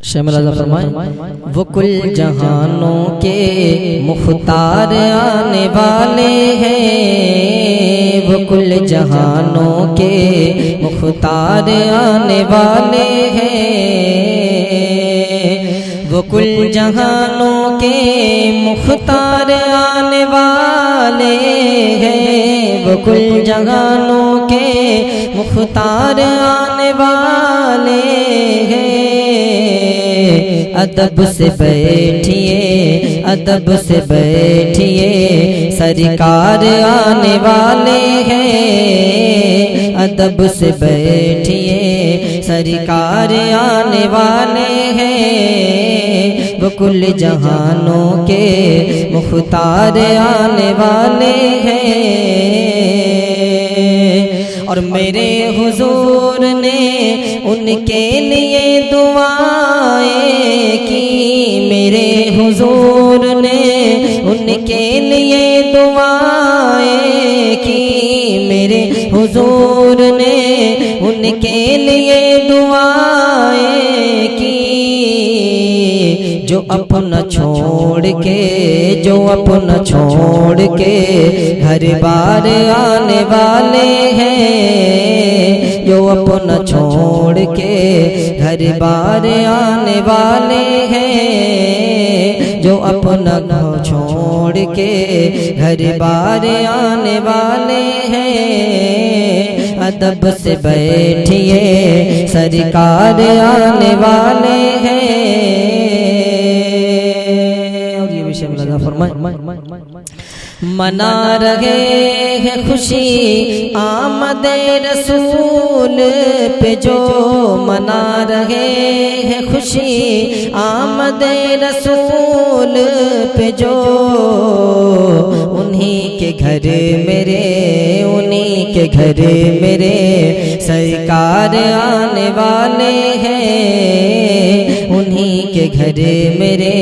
شامل رضا فرمائیں وہ کل جہانوں کے مختار آنے والے ہیں، وہ کل جہانوں کے مختار آنے والے ہیں، وہ کل جہانوں کے مختار آنے والے ہیں، وہ کل جہانوں کے مختار آنے والے ہیں۔ ادب سے بیٹھیے، ادب سے بیٹھیے، سرکار آنے والے ہیں، ادب سے بیٹھیے، سرکار آنے والے ہیں، وہ کل جہانوں کے مختار آنے والے ہیں۔ اور میرے حضور نے ان کے لیے دعائیں کی، میرے حضور نے ان کے لیے دعائیں کی، میرے حضور نے ان کے لیے دعائیں کی، جو اپنا چھوڑ کے، جو اپنا چھوڑ کے گھر بار آنے والے ہیں، جو اپنا چھوڑ کے گھر بار آنے والے ہیں، جو اپنا چھوڑ کے گھر بار آنے والے ہیں، ادب سے بیٹھیے، سرکار آنے والے ہیں۔ اور یہ بھی شامل رضا فرمائیں منا رہے ہیں خوشی آمد رسول پہ، جو منا رہے ہیں خوشی آمد رسول پہ، جو انہی کے گھر میرے، انہی کے گھر میرے سرکار آنے والے ہیں، انہی کے گھر میرے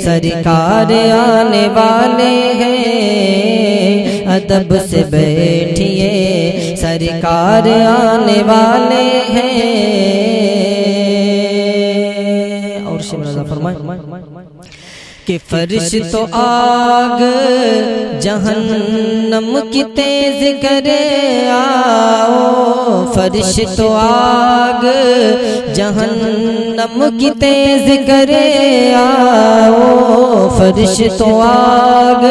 سرکار آنے والے ہیں، ادب سے بیٹھیے، سرکار آنے والے ہیں۔ اور شامل رضا فرمائیں کہ فرشتوں آگ جہنم کی تیز کرے آؤ، فرشتوں آگ جہنم کی تیز کرے آؤ، فرشتوں آگ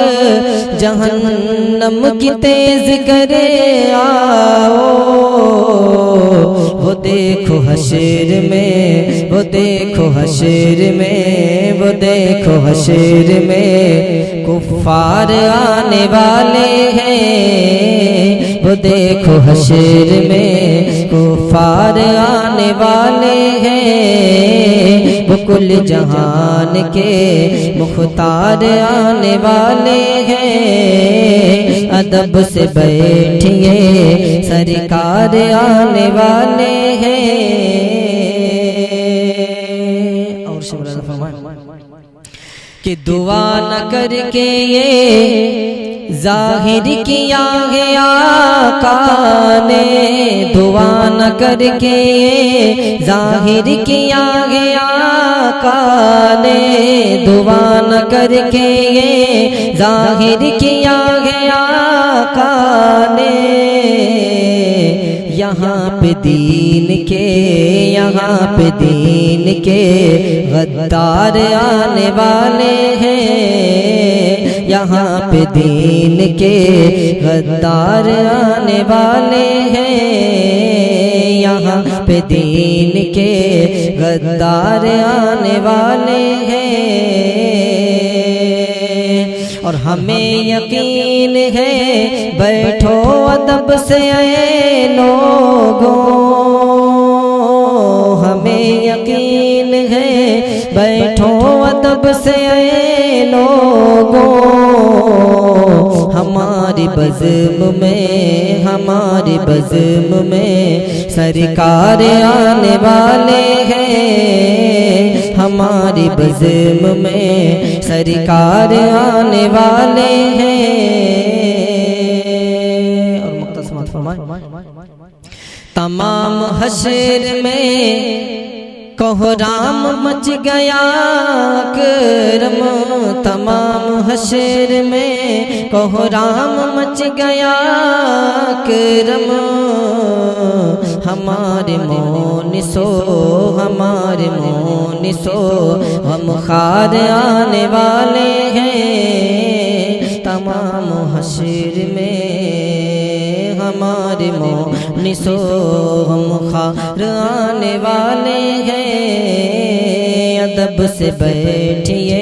جہنم کی تیز کرے آؤ، وہ دیکھو حشر میں، وہ دیکھو حشر میں، وہ دیکھو حشر میں کفار آنے والے ہیں، وہ دیکھو حشر میں کفار آنے والے ہیں، وہ کل جہان کے مختار آنے والے ہیں، ادب سے بیٹھیے، سرکار آنے والے ہیں۔ اور شامل رضا فرمائیں کہ دعا نہ کر کے یہ ظاہر کیا ہے آقا نے، دعا نہ کر کے یہ ظاہر کیا ہے آقا نے، دعا نہ کر کے یہ ظاہر کیا ہے آقا نے، یہاں پہ دین کے، یہاں پہ دین کے غدار آنے والے ہیں، یہاں پہ دین کے غدار آنے والے ہیں، یہاں پہ دین کے غدار آنے والے ہیں، اور ہمیں یقین ہے، بیٹھو ادب سے اے لوگوں، ہمیں یقین ہے، بیٹھو ادب سے اے لوگوں، ہماری بزم میں، ہماری بزم میں سرکار آنے والے ہیں، ہماری بزم میں سرکار آنے والے ہیں۔ اور مختصر فرمائیں تمام حشر میں کوہرام مچ گیا کرم تمام حشر میں، کوہرام مچ گیا کرم ہمارے مونسو، ہمارے مونسو، ہم خار آنے والے ہیں تمام حشر میں، ہمارے مونسو ہم خار آنے والے ہیں۔ ادب سے بیٹھیے،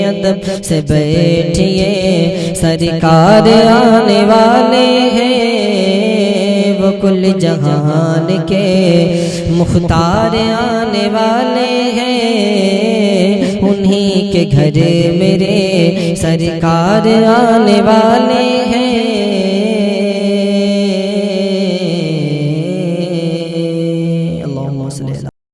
ادب سے بیٹھیے، سرکار آنے والے ہیں، وہ کل جہان کے مختار آنے والے ہیں، انہی کے گھر میرے سرکار آنے والے ہیں۔